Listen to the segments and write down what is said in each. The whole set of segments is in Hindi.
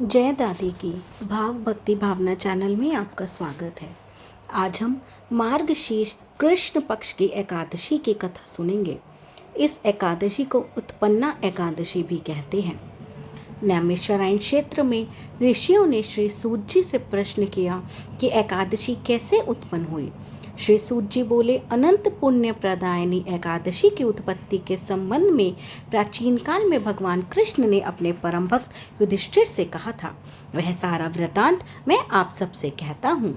जय दादी की भाव भक्ति भावना चैनल में आपका स्वागत है। आज हम मार्गशीर्ष कृष्ण पक्ष की एकादशी की कथा सुनेंगे। इस एकादशी को उत्पन्ना एकादशी भी कहते हैं। नैमिषारण्य क्षेत्र में ऋषियों ने श्री सूत जी से प्रश्न किया कि एकादशी कैसे उत्पन्न हुई। श्री सूत जी बोले, अनंत पुण्य प्रदायिनी एकादशी की उत्पत्ति के संबंध में प्राचीन काल में भगवान कृष्ण ने अपने परम भक्त युधिष्ठिर से कहा था। वह सारा वृतांत मैं आप सबसे कहता हूँ।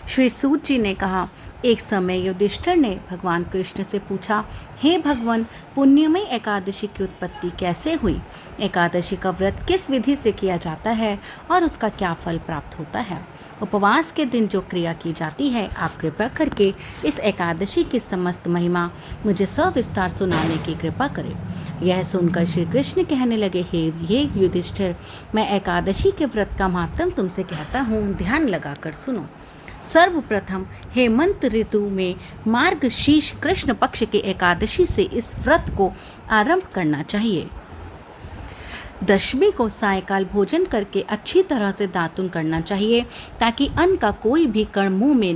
श्री सूत जी ने कहा, एक समय युधिष्ठिर ने भगवान कृष्ण से पूछा, हे भगवान, पुण्यमय एकादशी की उत्पत्ति कैसे हुई? एकादशी का व्रत किस विधि से किया जाता है और उसका क्या फल प्राप्त होता है? उपवास के दिन जो क्रिया की जाती है, आप कृपा करके इस एकादशी की समस्त महिमा मुझे सविस्तार सुनाने की कृपा करें। यह सुनकर श्री कृष्ण कहने लगे, हे युधिष्ठिर, मैं एकादशी के व्रत का महात्म तुमसे कहता हूँ, ध्यान लगाकर सुनो। सर्वप्रथम हेमंत ऋतु में मार्गशीर्ष कृष्ण पक्ष के एकादशी से इस व्रत को आरंभ करना चाहिए। दशमी को सायकाल भोजन करके अच्छी तरह से दातुन करना चाहिए ताकि अन्न का कोई भी कण मुंह में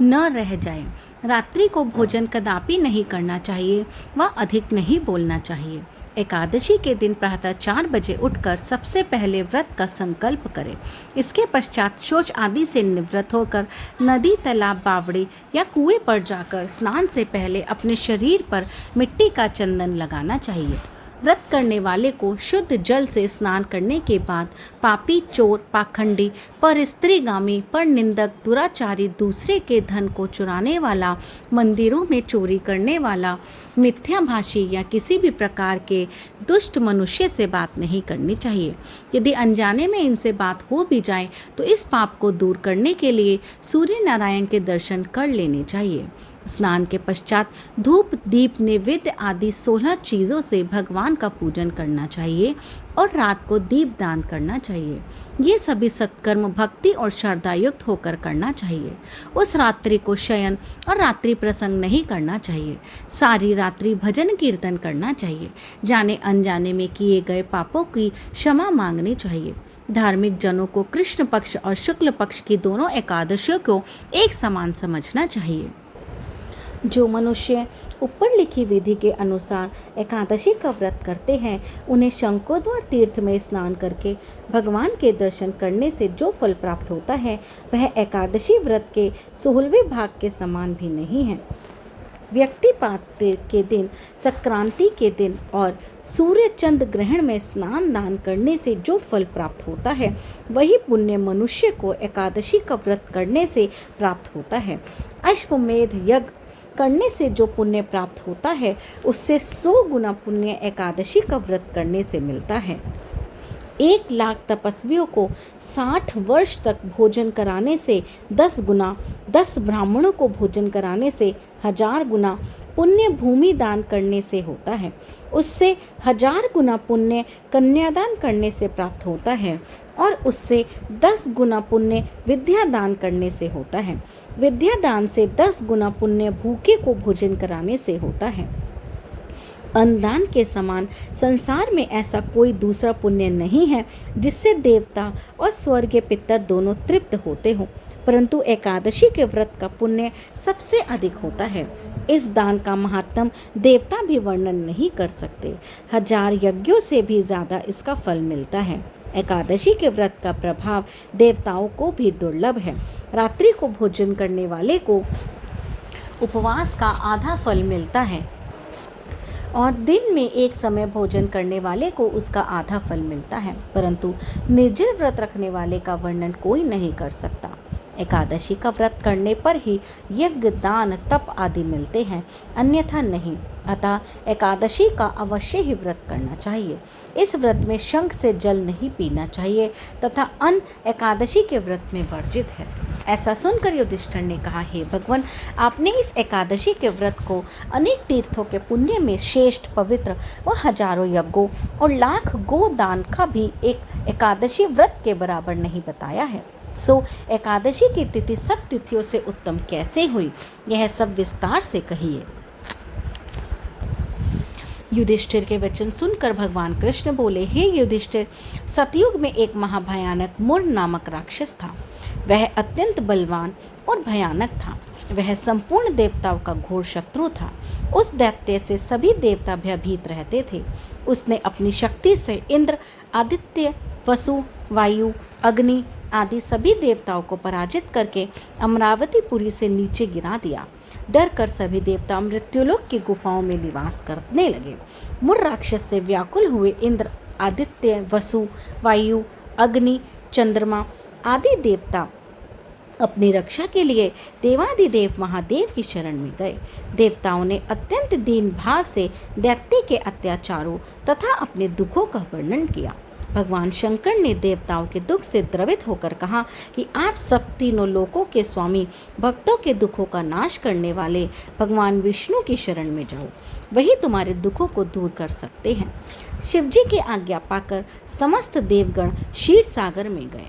न रह जाए। रात्रि को भोजन कदापि नहीं करना चाहिए व अधिक नहीं बोलना चाहिए। एकादशी के दिन प्रातः 4 बजे उठकर सबसे पहले व्रत का संकल्प करें। इसके पश्चात शौच आदि से निवृत्त होकर नदी, तालाब, बावड़ी या कुएं पर जाकर स्नान से पहले अपने शरीर पर मिट्टी का चंदन लगाना चाहिए। व्रत करने वाले को शुद्ध जल से स्नान करने के बाद पापी, चोर, पाखंडी, परस्त्रीगामी, परनिंदक, दुराचारी, दूसरे के धन को चुराने वाला, मंदिरों में चोरी करने वाला, मिथ्याभाषी या किसी भी प्रकार के दुष्ट मनुष्य से बात नहीं करनी चाहिए। यदि अनजाने में इनसे बात हो भी जाए तो इस पाप को दूर करने के लिए सूर्य नारायण के दर्शन कर लेने चाहिए। स्नान के पश्चात धूप, दीप, नैवेद्य आदि 16 चीज़ों से भगवान का पूजन करना चाहिए और रात को दीप दान करना चाहिए। ये सभी सत्कर्म भक्ति और श्रद्धायुक्त होकर करना चाहिए। उस रात्रि को शयन और रात्रि प्रसंग नहीं करना चाहिए। सारी रात्रि भजन कीर्तन करना चाहिए। जाने अनजाने में किए गए पापों की क्षमा मांगनी चाहिए। धार्मिक जनों को कृष्ण पक्ष और शुक्ल पक्ष की दोनों एकादशियों को एक समान समझना चाहिए। जो मनुष्य ऊपर लिखी विधि के अनुसार एकादशी का व्रत करते हैं, उन्हें शंखोद्वार तीर्थ में स्नान करके भगवान के दर्शन करने से जो फल प्राप्त होता है, वह एकादशी व्रत के 16वें भाग के समान भी नहीं है। व्यक्तिपात के दिन, संक्रांति के दिन और सूर्य चंद्र ग्रहण में स्नान दान करने से जो फल प्राप्त होता है, वही पुण्य मनुष्य को एकादशी का व्रत करने से प्राप्त होता है। अश्वमेध यज्ञ करने से जो पुण्य प्राप्त होता है, उससे 100 गुना पुण्य एकादशी का व्रत करने से मिलता है। 1 लाख तपस्वियों को 60 वर्ष तक भोजन कराने से 10 गुना, 10 ब्राह्मणों को भोजन कराने से 1000 गुना पुण्य भूमि दान करने से होता है। उससे 1000 गुना पुण्य कन्यादान करने से प्राप्त होता है और उससे 10 गुना पुण्य विद्या दान करने से होता है। विद्या दान से 10 गुना पुण्य भूखे को भोजन कराने से होता है। अन्नदान के समान संसार में ऐसा कोई दूसरा पुण्य नहीं है जिससे देवता और स्वर्गीय पितर दोनों तृप्त होते हों, परंतु एकादशी के व्रत का पुण्य सबसे अधिक होता है। इस दान का महात्म देवता भी वर्णन नहीं कर सकते। 1000 यज्ञों से भी ज़्यादा इसका फल मिलता है। एकादशी के व्रत का प्रभाव देवताओं को भी दुर्लभ है। रात्रि को भोजन करने वाले को उपवास का आधा फल मिलता है और दिन में एक समय भोजन करने वाले को उसका आधा फल मिलता है, परंतु निर्जल व्रत रखने वाले का वर्णन कोई नहीं कर सकता। एकादशी का व्रत करने पर ही यज्ञ, दान, तप आदि मिलते हैं, अन्यथा नहीं। अतः एकादशी का अवश्य ही व्रत करना चाहिए। इस व्रत में शंख से जल नहीं पीना चाहिए तथा अन्न एकादशी के व्रत में वर्जित है। ऐसा सुनकर युधिष्ठिर ने कहा, हे भगवान, आपने इस एकादशी के व्रत को अनेक तीर्थों के पुण्य में श्रेष्ठ, पवित्र व हजारों यज्ञों और लाख गो दान का भी एक एकादशी व्रत के बराबर नहीं बताया है। सो एकादशी की तिथि सब तिथियों से उत्तम कैसे हुई, यह सब विस्तार से कहिए। युधिष्ठिर के वचन सुनकर भगवान कृष्ण बोले, हे युधिष्ठिर, सतयुग में एक महाभयानक मुर नामक राक्षस था। वह अत्यंत बलवान और भयानक था। वह संपूर्ण देवताओं का घोर शत्रु था। उस दैत्य से सभी देवता भयभीत रहते थे। उसने अपनी शक्ति से इंद्र, आदित्य, वसु, वायु, अग्नि आदि सभी देवताओं को पराजित करके अमरावतीपुरी से नीचे गिरा दिया। डर कर सभी देवता मृत्युलोक की गुफाओं में निवास करने लगे। मुर राक्षस से व्याकुल हुए इंद्र, आदित्य, वसु, वायु, अग्नि, चंद्रमा आदि देवता अपनी रक्षा के लिए देवादिदेव महादेव की शरण में गए। देवताओं ने अत्यंत दीन भाव से दैत्य के अत्याचारों तथा अपने दुखों का वर्णन किया। भगवान शंकर ने देवताओं के दुख से द्रवित होकर कहा कि आप सब तीनों लोकों के स्वामी, भक्तों के दुखों का नाश करने वाले भगवान विष्णु की शरण में जाओ, वही तुम्हारे दुखों को दूर कर सकते हैं। शिवजी की आज्ञा पाकर समस्त देवगण क्षीर सागर में गए।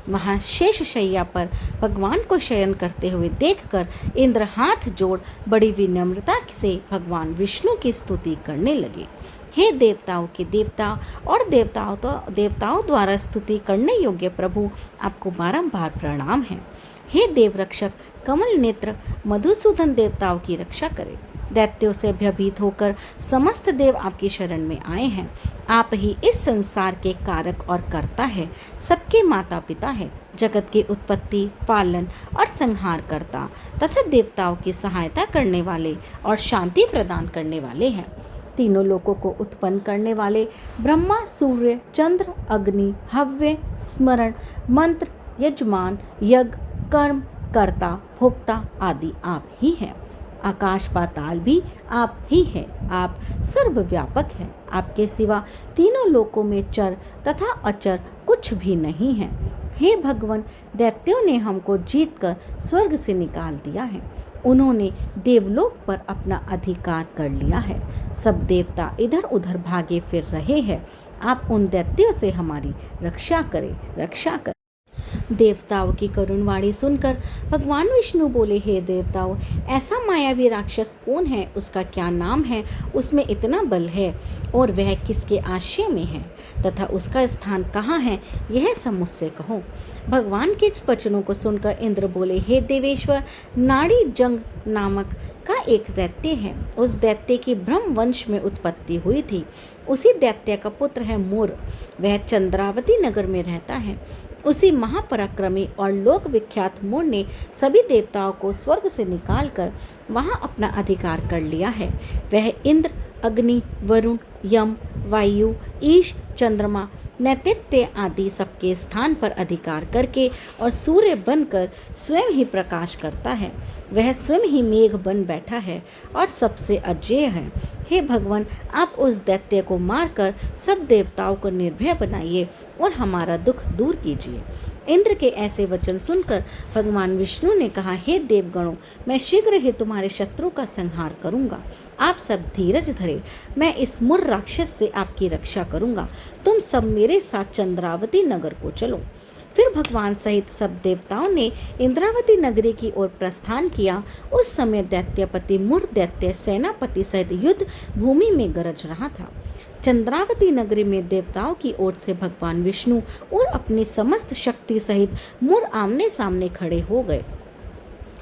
वहाँ शेष शैया पर भगवान को शयन करते हुए देखकर इंद्र हाथ जोड़ बड़ी विनम्रता से भगवान विष्णु की स्तुति करने लगे। हे देवताओं के देवता और देवताओं द्वारा स्तुति करने योग्य प्रभु, आपको बारंबार प्रणाम है। हे देवरक्षक कमल नेत्र मधुसूदन, देवताओं की रक्षा करें। दैत्यों से भयभीत होकर समस्त देव आपकी शरण में आए हैं। आप ही इस संसार के कारक और कर्ता है, सबके माता पिता है, जगत की उत्पत्ति, पालन और संहार करता तथा देवताओं की सहायता करने वाले और शांति प्रदान करने वाले हैं। तीनों लोकों को उत्पन्न करने वाले ब्रह्मा, सूर्य, चंद्र, अग्नि, हव्य, स्मरण, मंत्र, यजमान, यज्ञ, कर्म, कर्ता, भोक्ता आदि आप ही हैं। आकाश पाताल भी आप ही हैं। आप सर्वव्यापक हैं। आपके सिवा तीनों लोकों में चर तथा अचर कुछ भी नहीं है। हे भगवान, दैत्यों ने हमको जीतकर स्वर्ग से निकाल दिया है। उन्होंने देवलोक पर अपना अधिकार कर लिया है। सब देवता इधर उधर भागे फिर रहे हैं। आप उन दैत्यों से हमारी रक्षा करें। देवताओं की करुण वाणी सुनकर भगवान विष्णु बोले, हे देवताओं, ऐसा मायावी राक्षस कौन है? उसका क्या नाम है? उसमें इतना बल है और वह किसके आश्रय में है तथा उसका स्थान कहाँ है? यह सब मुझसे कहो। भगवान के वचनों को सुनकर इंद्र बोले, हे देवेश्वर, नाड़ी जंग नामक का एक दैत्य है। उस दैत्य की ब्रह्म वंश में उत्पत्ति हुई थी। उसी दैत्य का पुत्र है मुर। वह चंद्रावती नगर में रहता है। उसी महापराक्रमी और लोक विख्यात मुर ने सभी देवताओं को स्वर्ग से निकालकर वहां अपना अधिकार कर लिया है। वह इंद्र, अग्नि, वरुण, यम, वायु, ईश, चंद्रमा, नैतित्य आदि सबके स्थान पर अधिकार करके और सूर्य बनकर स्वयं ही प्रकाश करता है। वह स्वयं ही मेघ बन बैठा है और सबसे अजेय है। हे भगवान, आप उस दैत्य को मारकर सब देवताओं को निर्भय बनाइए और हमारा दुख दूर कीजिए। इंद्र के ऐसे वचन सुनकर भगवान विष्णु ने कहा, हे देवगणों, मैं शीघ्र ही तुम्हारे शत्रु का संहार करूंगा। आप सब धीरज धरे, मैं इस मुर राक्षस से आपकी रक्षा करूंगा। तुम सब मेरे साथ चंद्रावती नगर को चलो। फिर भगवान सहित सब देवताओं ने इंद्रावती नगरी की ओर प्रस्थान किया। उस समय दैत्यपति मुर दैत्य सेनापति सहित युद्ध भूमि में गरज रहा था। चंद्रावती नगरी में देवताओं की ओर से भगवान विष्णु और अपनी समस्त शक्ति सहित मुर आमने सामने खड़े हो गए।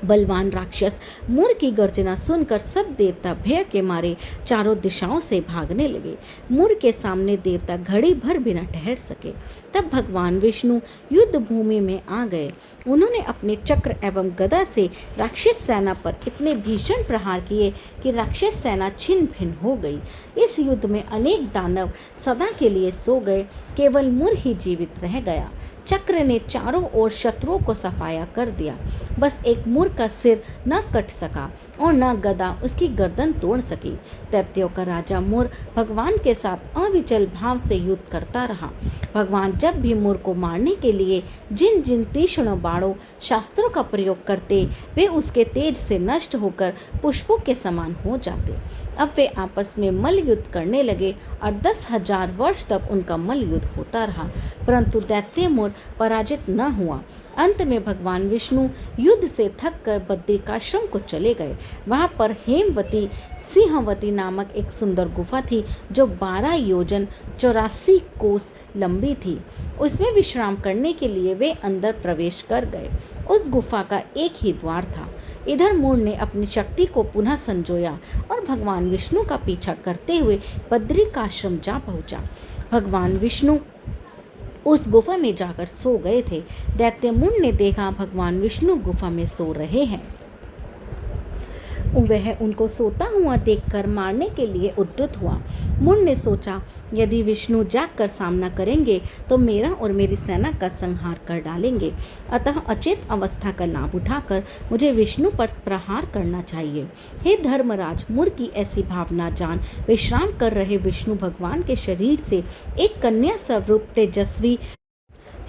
बलवान राक्षस मुर की गर्जना सुनकर सब देवता भय के मारे चारों दिशाओं से भागने लगे। मुर के सामने देवता घड़ी भर बिना ठहर सके। तब भगवान विष्णु युद्ध भूमि में आ गए। उन्होंने अपने चक्र एवं गदा से राक्षस सेना पर इतने भीषण प्रहार किए कि राक्षस सेना छिन्न भिन्न हो गई। इस युद्ध में अनेक दानव सदा के लिए सो गए, केवल मुर ही जीवित रह गया। चक्र ने चारों ओर शत्रुओं को सफाया कर दिया। बस एक मुर का सिर न कट सका और न गदा उसकी गर्दन तोड़ सकी। दैत्यों का राजा मुर भगवान के साथ अविचल भाव से युद्ध करता रहा। भगवान जब भी मुर को मारने के लिए जिन जिन तीक्ष्ण बाणों शास्त्रों का प्रयोग करते, वे उसके तेज से नष्ट होकर पुष्पों के समान हो जाते। अब वे आपस में मल्ल युद्ध करने लगे और 10,000 वर्ष तक उनका मल्ल युद्ध होता रहा, परंतु दैत्य मुर और पराजित न हुआ। अंत में भगवान विष्णु युद्ध से थक कर बद्रिकाश्रम को चले गए। वहाँ पर हेमवती सिंहवती नामक एक सुंदर गुफा थी जो 12 योजन 84 कोस लंबी थी। उसमें विश्राम करने के लिए वे अंदर प्रवेश कर गए। उस गुफा का एक ही द्वार था। इधर मूर ने अपनी शक्ति को पुनः संजोया और भगवान विष्णु का पीछा करते हुए बद्रिकाश्रम जा पहुंचा। भगवान विष्णु उस गुफा में जाकर सो गए थे। दैत्य मूर ने देखा भगवान विष्णु गुफा में सो रहे हैं। वह उनको सोता हुआ देखकर मारने के लिए उद्यत हुआ। मूर ने सोचा, यदि विष्णु जागकर सामना करेंगे तो मेरा और मेरी सेना का संहार कर डालेंगे। अतः अचेत अवस्था का लाभ उठाकर मुझे विष्णु पर प्रहार करना चाहिए। हे धर्मराज, मूर की ऐसी भावना जान विश्राम कर रहे विष्णु भगवान के शरीर से एक कन्या स्वरूप तेजस्वी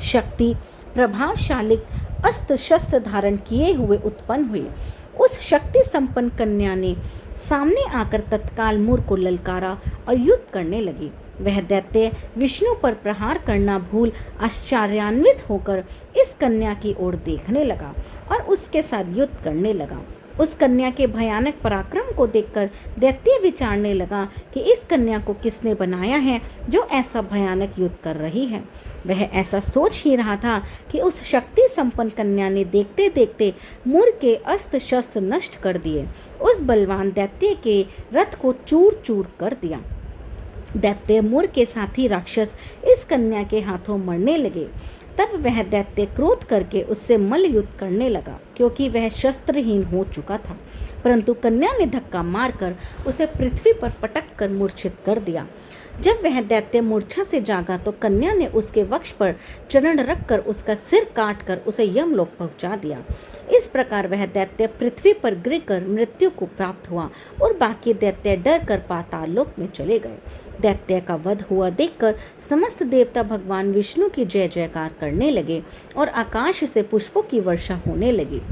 शक्ति प्रभावशाली अस्त्र शस्त्र धारण किए हुए उत्पन्न हुई। उस शक्ति संपन्न कन्या ने सामने आकर तत्काल मूर को ललकारा और युद्ध करने लगी। वह दैत्य विष्णु पर प्रहार करना भूल आश्चर्यान्वित होकर इस कन्या की ओर देखने लगा और उसके साथ युद्ध करने लगा। उस कन्या के भयानक पराक्रम को देखकर दैत्य विचारने लगा कि इस कन्या को किसने बनाया है जो ऐसा भयानक युद्ध कर रही है। वह ऐसा सोच ही रहा था कि उस शक्ति संपन्न कन्या ने देखते देखते मूर के अस्त्र शस्त्र नष्ट कर दिए। उस बलवान दैत्य के रथ को चूर चूर कर दिया। दैत्य मूर के साथी राक्षस इस कन्या के हाथों मरने लगे। तब वह दैत्य क्रोध करके उससे मल्ल युद्ध करने लगा, क्योंकि वह शस्त्रहीन हो चुका था। परंतु कन्या ने धक्का मारकर उसे पृथ्वी पर पटक कर मूर्छित कर दिया। जब वह दैत्य मूर्छा से जागा तो कन्या ने उसके वक्ष पर चरण रखकर उसका सिर काट कर उसे यमलोक पहुंचा दिया। इस प्रकार वह दैत्य पृथ्वी पर गिरकर मृत्यु को प्राप्त हुआ और बाकी दैत्य डर कर पाताल लोक में चले गए। दैत्य का वध हुआ देखकर समस्त देवता भगवान विष्णु की जय जयकार करने लगे और आकाश से पुष्पों की वर्षा होने लगी।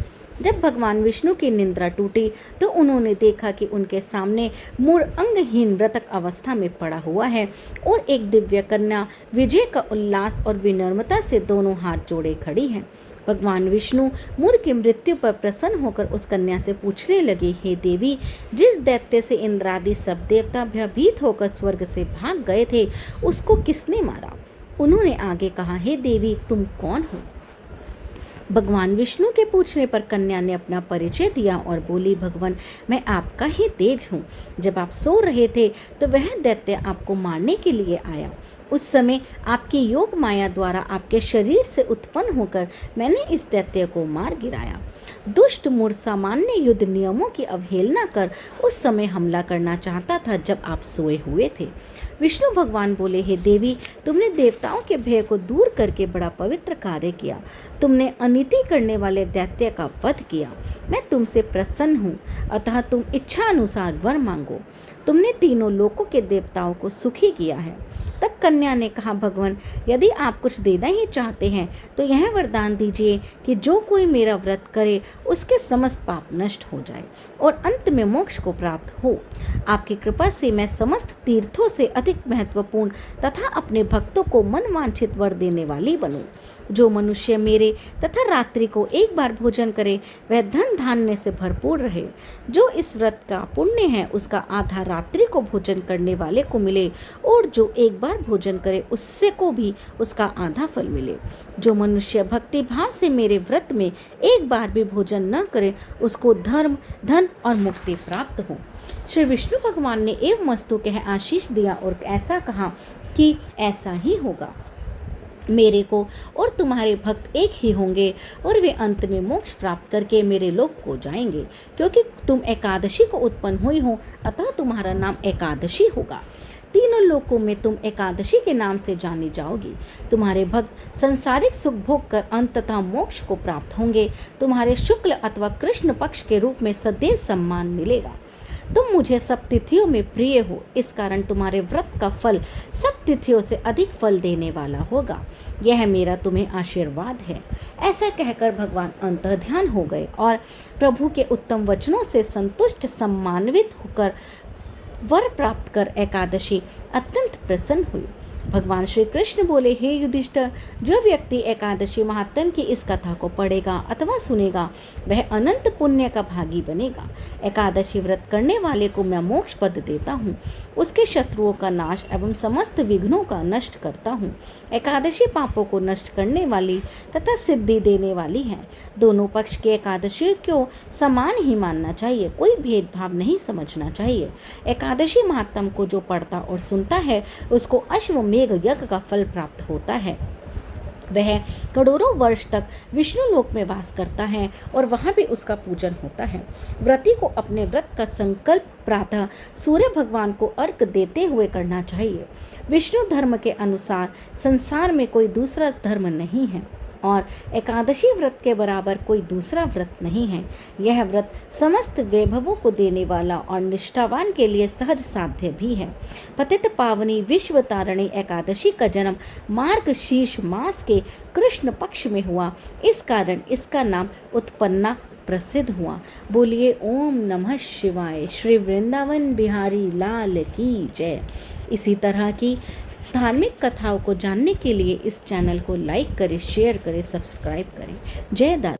जब भगवान विष्णु की निंद्रा टूटी तो उन्होंने देखा कि उनके सामने मूर अंगहीन मृतक अवस्था में पड़ा हुआ है और एक दिव्य कन्या विजय का उल्लास और विनम्रता से दोनों हाथ जोड़े खड़ी है। भगवान विष्णु मूर की मृत्यु पर प्रसन्न होकर उस कन्या से पूछने लगे, हे देवी, जिस दैत्य से इंद्रादि सब देवता भयभीत होकर स्वर्ग से भाग गए थे उसको किसने मारा? उन्होंने आगे कहा, हे देवी, तुम कौन हो? भगवान विष्णु के पूछने पर कन्या ने अपना परिचय दिया और बोली, भगवान, मैं आपका ही तेज हूँ। जब आप सो रहे थे तो वह दैत्य आपको मारने के लिए आया। उस समय आपकी योग माया द्वारा आपके शरीर से उत्पन्न होकर मैंने इस दैत्य को मार गिराया। दुष्ट मूर सामान्य युद्ध नियमों की अवहेलना कर उस समय हमला करना चाहता था जब आप सोए हुए थे। विष्णु भगवान बोले, हे देवी, तुमने देवताओं के भय को दूर करके बड़ा पवित्र कार्य किया। तुमने अनीति करने वाले दैत्य का वध किया। मैं तुमसे प्रसन्न हूँ, अतः तुम इच्छा अनुसार वर मांगो। तुमने तीनों लोकों के देवताओं को सुखी किया है। तब कन्या ने कहा, भगवान, यदि आप कुछ देना ही चाहते हैं तो यह वरदान दीजिए कि जो कोई मेरा व्रत करे उसके समस्त पाप नष्ट हो जाए और अंत में मोक्ष को प्राप्त हो। आपकी कृपा से मैं समस्त तीर्थों से अधिक महत्वपूर्ण तथा अपने भक्तों को मनवांछित वर देने वाली बनूं। जो मनुष्य मेरे तथा रात्रि को एक बार भोजन करे वह धन धान्य से भरपूर रहे। जो इस व्रत का पुण्य है उसका आधा रात्रि को भोजन करने वाले को मिले और जो एक बार भोजन करे उससे को भी उसका आधा फल मिले। जो मनुष्य भक्ति भाव से मेरे व्रत में एक बार भी भोजन न करे उसको धर्म, धन और मुक्ति प्राप्त हो। श्री विष्णु भगवान ने एवं वस्तु कह आशीष दिया और ऐसा कहा कि ऐसा ही होगा। मेरे को और तुम्हारे भक्त एक ही होंगे और वे अंत में मोक्ष प्राप्त करके मेरे लोक को जाएंगे, क्योंकि तुम एकादशी को उत्पन्न हुई हो, अतः तुम्हारा नाम एकादशी होगा। तीनों लोकों में तुम एकादशी के नाम से जानी जाओगी। तुम्हारे भक्त संसारिक सुख भोग कर अंततः मोक्ष को प्राप्त होंगे। तुम्हारे शुक्ल अथवा कृष्ण पक्ष के रूप में सदैव सम्मान मिलेगा। तुम मुझे सब तिथियों में प्रिय हो, इस कारण तुम्हारे व्रत का फल सब तिथियों से अधिक फल देने वाला होगा। यह मेरा तुम्हें आशीर्वाद है। ऐसा कहकर भगवान अंतर्ध्यान हो गए और प्रभु के उत्तम वचनों से संतुष्ट सम्मानित होकर वर प्राप्त कर एकादशी अत्यंत प्रसन्न हुई। भगवान श्री कृष्ण बोले, हे युधिष्ठिर, जो व्यक्ति एकादशी महात्म की इस कथा को पढ़ेगा अथवा सुनेगा वह अनंत पुण्य का भागी बनेगा। एकादशी व्रत करने वाले को मैं मोक्ष पद देता हूँ, उसके शत्रुओं का नाश एवं समस्त विघ्नों का नष्ट करता हूँ। एकादशी पापों को नष्ट करने वाली तथा सिद्धि देने वाली है। दोनों पक्ष के एकादशी को समान ही मानना चाहिए, कोई भेदभाव नहीं समझना चाहिए। एकादशी महात्म को जो पढ़ता और सुनता है उसको अश्वमेघ यज्ञ का फल प्राप्त होता है। वह करोड़ों वर्ष तक विष्णु लोक में वास करता है और वहाँ भी उसका पूजन होता है। व्रती को अपने व्रत का संकल्प प्रातः सूर्य भगवान को अर्घ देते हुए करना चाहिए। विष्णु धर्म के अनुसार संसार में कोई दूसरा धर्म नहीं है और एकादशी व्रत के बराबर कोई दूसरा व्रत नहीं है। यह व्रत समस्त वैभवों को देने वाला और निष्ठावान के लिए सहज साध्य भी है। पतित पावनी विश्व तारिणी एकादशी का जन्म मार्गशीर्ष मास के कृष्ण पक्ष में हुआ, इस कारण इसका नाम उत्पन्ना प्रसिद्ध हुआ। बोलिए ओम नमः शिवाय। श्री वृंदावन बिहारी लाल की जय। इसी तरह की धार्मिक कथाओं को जानने के लिए इस चैनल को लाइक करें, शेयर करें, सब्सक्राइब करें। जय दाता।